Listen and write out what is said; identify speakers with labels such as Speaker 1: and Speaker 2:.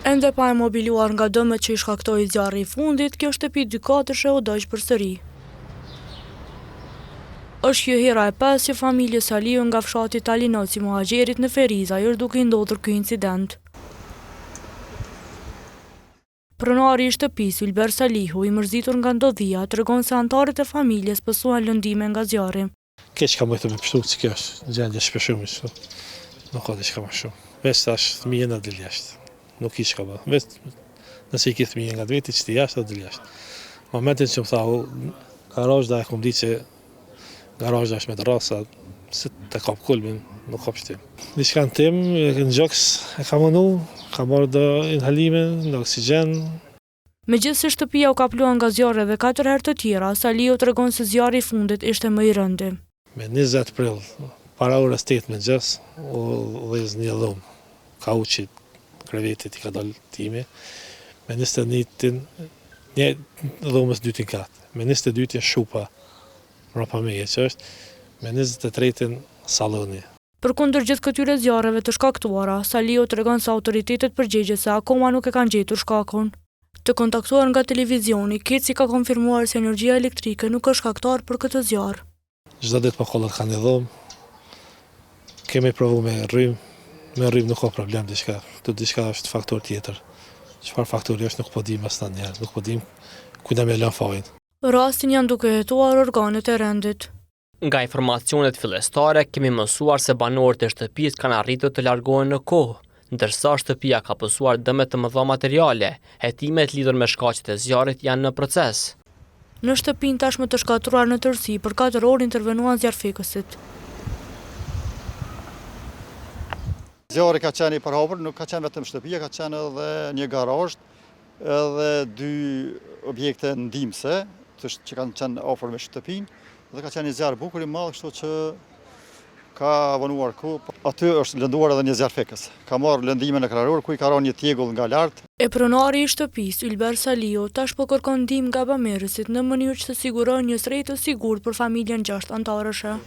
Speaker 1: Ende pa e mobiluar nga dëmet që i shkaktoi zjarri i fundit, kjo shtëpi 2 katëshe u daq përsëri. Është kjo hera e 5 që familja Saliu nga fshati Talinoci Muhaxherit në Feriza është duke i ndodhur ky incident. Pronari i shtëpisë Ylber Salihu, i mërzitur nga ndodhia, tregon se anëtarët e familjes pësuan lëndime nga zjarri.
Speaker 2: Keq ka mujtë me pështu që kjo është gjendje shpeshumi, nuk ka diçka më shumë. Veç tash fëmijën na del jashtë. Nuk i shka bë. Veç nëse i ki fëmijën nga veti që ti jashtë, do del jashtë. Momentin që më thau, garazha e kom ditë që garazha është me terrasa, se të kap kulmin, nuk kap shtim. Diçka në tim, në gjoks e ka mënu, ka marrë do inhalime, në oksigjen.
Speaker 1: Megjithëse shtëpia u kaplua nga zjarri dhe 4 herë të tjera, Saliu tregon se zjarri i fundit ishte më i rëndi.
Speaker 2: Me 20 prill, para orës 8 mëngjes, u dhez një dhumë, ka uqit krevetit i ka dalë timi, me 21-tin, një dhumës 2 katë, me 22-tin shupa, rapa meje që është, me 23-tin saloni.
Speaker 1: Përkundër gjithë këtyre zjarreve të shkaktuara, Saliu tregon se autoritetet përgjegjëse akoma nuk e kanë gjetur shkakun. Të kontaktuar nga televizioni, Keci ka konfirmuar se energjia elektrike nuk është shkaktar për këtë zjarr.
Speaker 2: Çdo ditë po kollat kanë një dhumë, kemi provu me rrym nuk ka problem diçka, diçka është faktor tjetër. Çfarë faktori është nuk po dim as tani, nuk po dim ku na më lën fajin.
Speaker 1: Rastin janë duke hetuar organet e rendit.
Speaker 3: Nga informacionet fillestare kemi mësuar se banorët e shtëpisë kanë arritur të largohen në kohë, ndërsa shtëpia ka pësuar dëme të mëdha materiale, hetimet lidhur me shkaqjet e zjarrit janë në proces.
Speaker 1: Në shtëpinë tashmë të shkatruar në tërësi, për 4 orë intervenuan zjarrfikësit.
Speaker 4: Zjarri ka qenë i përhapur, nuk ka qenë vetëm shtëpia, ka qenë edhe një garazh, edhe 2 objekte ndihmëse, që kanë qenë afër me shtëpinë, dhe ka qenë një zjarr bukur i madh, kështu që ka vonuar ku. Aty është lënduar edhe një zjarrfikës. Ka marrë lëndime në krahor ku i ka rënë një tjegull nga lart.
Speaker 1: E pronari i shtëpisë Ylber Saliu tash po kërkon ndihmë nga bamirësit në mënyrë që të sigurojnë një srej të sigurt për familjen 6 anëtarëshe.